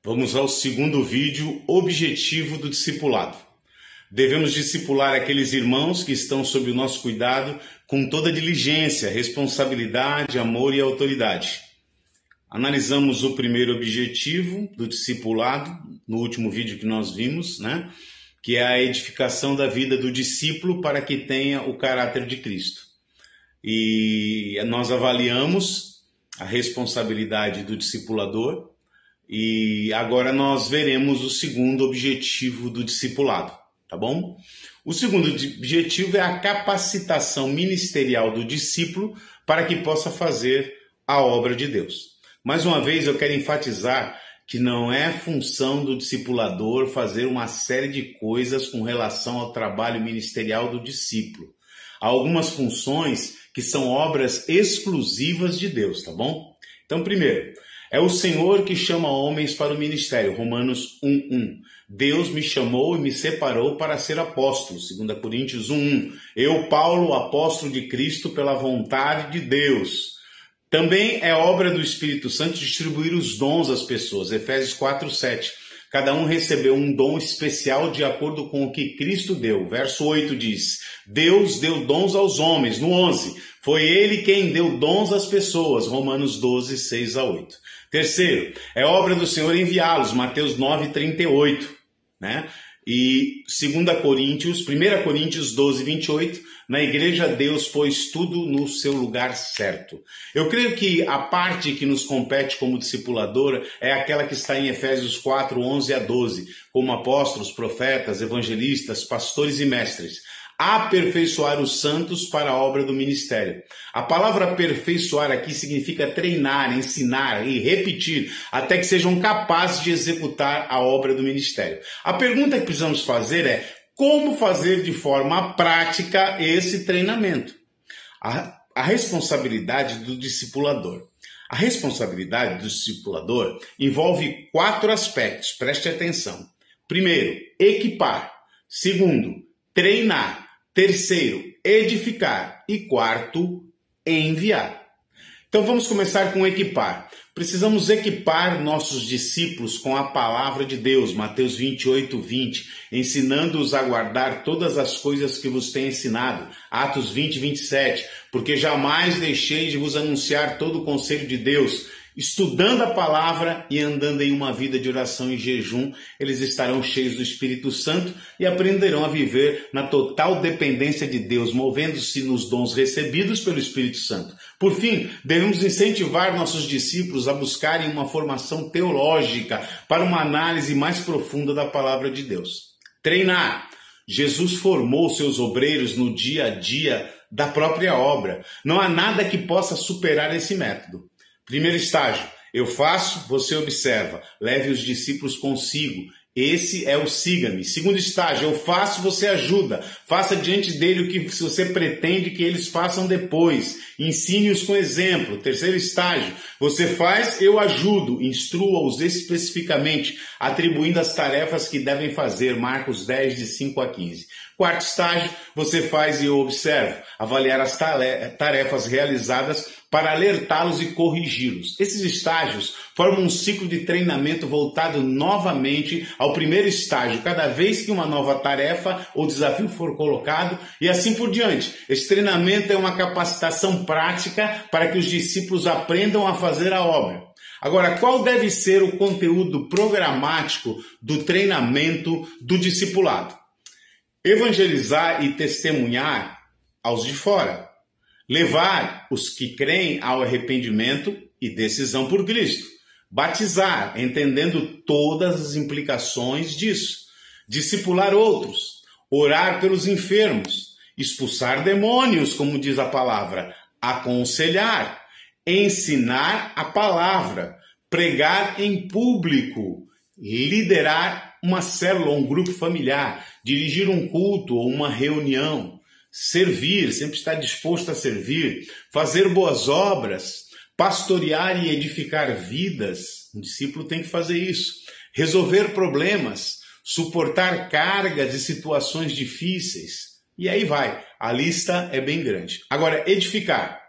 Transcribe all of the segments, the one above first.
Vamos ao segundo vídeo, objetivo do discipulado. Devemos discipular aqueles irmãos que estão sob o nosso cuidado com toda diligência, responsabilidade, amor e autoridade. Analisamos o primeiro objetivo do discipulado, no último vídeo que nós vimos, que é a edificação da vida do discípulo para que tenha o caráter de Cristo. E nós avaliamos a responsabilidade do discipulador e agora nós veremos o segundo objetivo do discipulado, tá bom? O segundo objetivo é a capacitação ministerial do discípulo para que possa fazer a obra de Deus. Mais uma vez eu quero enfatizar que não é função do discipulador fazer uma série de coisas com relação ao trabalho ministerial do discípulo. Há algumas funções que são obras exclusivas de Deus, tá bom? Então, primeiro, é o Senhor que chama homens para o ministério, Romanos 1:1. Deus me chamou e me separou para ser apóstolo, 2 Coríntios 1:1. Eu, Paulo, apóstolo de Cristo pela vontade de Deus. Também é obra do Espírito Santo distribuir os dons às pessoas, Efésios 4:7. Cada um recebeu um dom especial de acordo com o que Cristo deu. Verso 8 diz, Deus deu dons aos homens. No 11, foi Ele quem deu dons às pessoas. Romanos 12, 6-8. Terceiro, é obra do Senhor enviá-los. Mateus 9:38. E 1 Coríntios 12, 28. Na igreja Deus pôs tudo no seu lugar certo. Eu creio que a parte que nos compete como discipulador é aquela que está em Efésios 4, 11-12, como apóstolos, profetas, evangelistas, pastores e mestres. Aperfeiçoar os santos para a obra do ministério. A palavra aperfeiçoar aqui significa treinar, ensinar e repetir até que sejam capazes de executar a obra do ministério. A pergunta que precisamos fazer é como fazer de forma prática esse treinamento? A responsabilidade do discipulador. A responsabilidade do discipulador envolve 4 aspectos, preste atenção. Primeiro, equipar. Segundo, treinar. Terceiro, edificar. E quarto, enviar. Então vamos começar com equipar. Precisamos equipar nossos discípulos com a palavra de Deus, Mateus 28:20, ensinando-os a guardar todas as coisas que vos tenho ensinado, Atos 20:27, porque jamais deixei de vos anunciar todo o conselho de Deus. Estudando a palavra e andando em uma vida de oração e jejum, eles estarão cheios do Espírito Santo e aprenderão a viver na total dependência de Deus, movendo-se nos dons recebidos pelo Espírito Santo. Por fim, devemos incentivar nossos discípulos a buscarem uma formação teológica para uma análise mais profunda da palavra de Deus. Treinar. Jesus formou seus obreiros no dia a dia da própria obra. Não há nada que possa superar esse método. Primeiro estágio, eu faço, você observa, leve os discípulos consigo. Esse é o siga-me. Segundo estágio, eu faço, você ajuda. Faça diante dele o que você pretende que eles façam depois. Ensine-os com exemplo. Terceiro estágio, você faz, eu ajudo. Instrua-os especificamente, atribuindo as tarefas que devem fazer. Marcos 10, de 5-15. Quarto estágio, você faz e eu observo. Avaliar as tarefas realizadas para alertá-los e corrigi-los. Esses estágios formam um ciclo de treinamento voltado novamente ao primeiro estágio, cada vez que uma nova tarefa ou desafio for colocado, e assim por diante. Esse treinamento é uma capacitação prática para que os discípulos aprendam a fazer a obra. Agora, qual deve ser o conteúdo programático do treinamento do discipulado? Evangelizar e testemunhar aos de fora. Levar os que creem ao arrependimento e decisão por Cristo. Batizar, entendendo todas as implicações disso. Discipular outros. Orar pelos enfermos. Expulsar demônios, como diz a palavra. Aconselhar. Ensinar a palavra. Pregar em público. Liderar uma célula, um grupo familiar. Dirigir um culto ou uma reunião. Servir, sempre estar disposto a servir, fazer boas obras, pastorear e edificar vidas. Um discípulo tem que fazer isso. Resolver problemas, suportar cargas e situações difíceis. E aí vai, a lista é bem grande. Agora, edificar.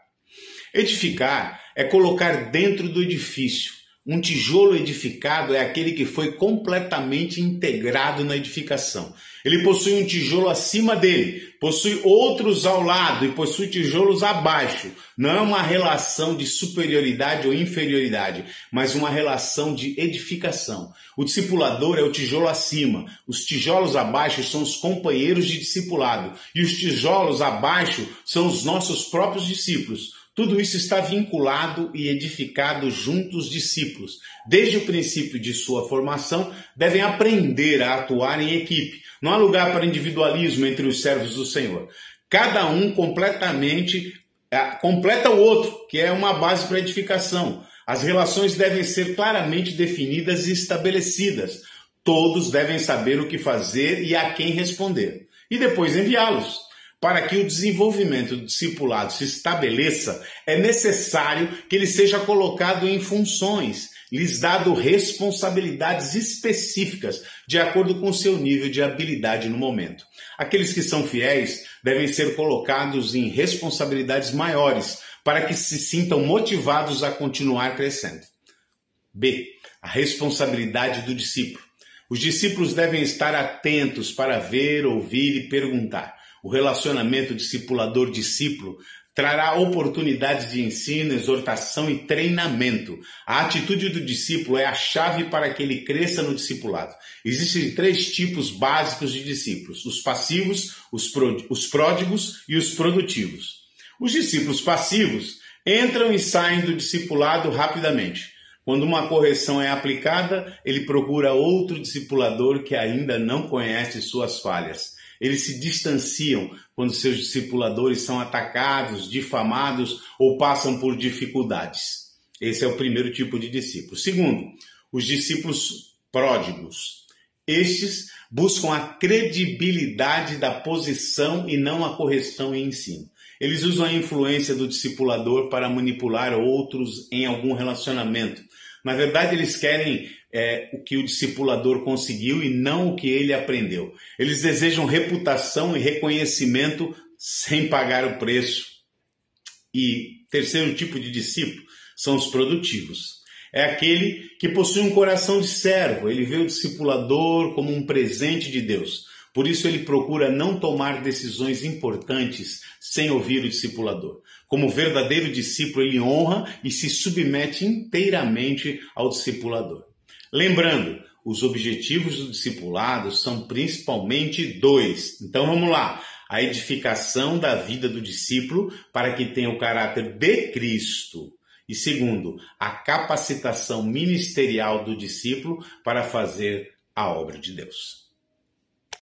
Edificar é colocar dentro do edifício, Um tijolo edificado é aquele que foi completamente integrado na edificação. Ele possui um tijolo acima dele, possui outros ao lado e possui tijolos abaixo. Não é uma relação de superioridade ou inferioridade, mas uma relação de edificação. O discipulador é o tijolo acima, os tijolos abaixo são os companheiros de discipulado e os tijolos abaixo são os nossos próprios discípulos. Tudo isso está vinculado e edificado junto os discípulos. Desde o princípio de sua formação, devem aprender a atuar em equipe. Não há lugar para individualismo entre os servos do Senhor. Cada um completamente completa o outro, que é uma base para edificação. As relações devem ser claramente definidas e estabelecidas. Todos devem saber o que fazer e a quem responder. E depois enviá-los. Para que o desenvolvimento do discipulado se estabeleça, é necessário que ele seja colocado em funções, lhes dado responsabilidades específicas, de acordo com o seu nível de habilidade no momento. Aqueles que são fiéis devem ser colocados em responsabilidades maiores, para que se sintam motivados a continuar crescendo. B. A responsabilidade do discípulo. Os discípulos devem estar atentos para ver, ouvir e perguntar. O relacionamento discipulador-discípulo trará oportunidades de ensino, exortação e treinamento. A atitude do discípulo é a chave para que ele cresça no discipulado. Existem 3 tipos básicos de discípulos: os passivos, os pródigos e os produtivos. Os discípulos passivos entram e saem do discipulado rapidamente. Quando uma correção é aplicada, ele procura outro discipulador que ainda não conhece suas falhas. Eles se distanciam quando seus discipuladores são atacados, difamados ou passam por dificuldades. Esse é o primeiro tipo de discípulo. Segundo, os discípulos pródigos. Estes buscam a credibilidade da posição e não a correção e ensino. Eles usam a influência do discipulador para manipular outros em algum relacionamento. Na verdade, eles querem o que o discipulador conseguiu e não o que ele aprendeu. Eles desejam reputação e reconhecimento sem pagar o preço. E terceiro tipo de discípulo são os produtivos. É aquele que possui um coração de servo. Ele vê o discipulador como um presente de Deus. Por isso ele procura não tomar decisões importantes sem ouvir o discipulador. Como verdadeiro discípulo, ele honra e se submete inteiramente ao discipulador. Lembrando, os objetivos do discipulado são principalmente 2. Então vamos lá. A edificação da vida do discípulo para que tenha o caráter de Cristo. E segundo, a capacitação ministerial do discípulo para fazer a obra de Deus.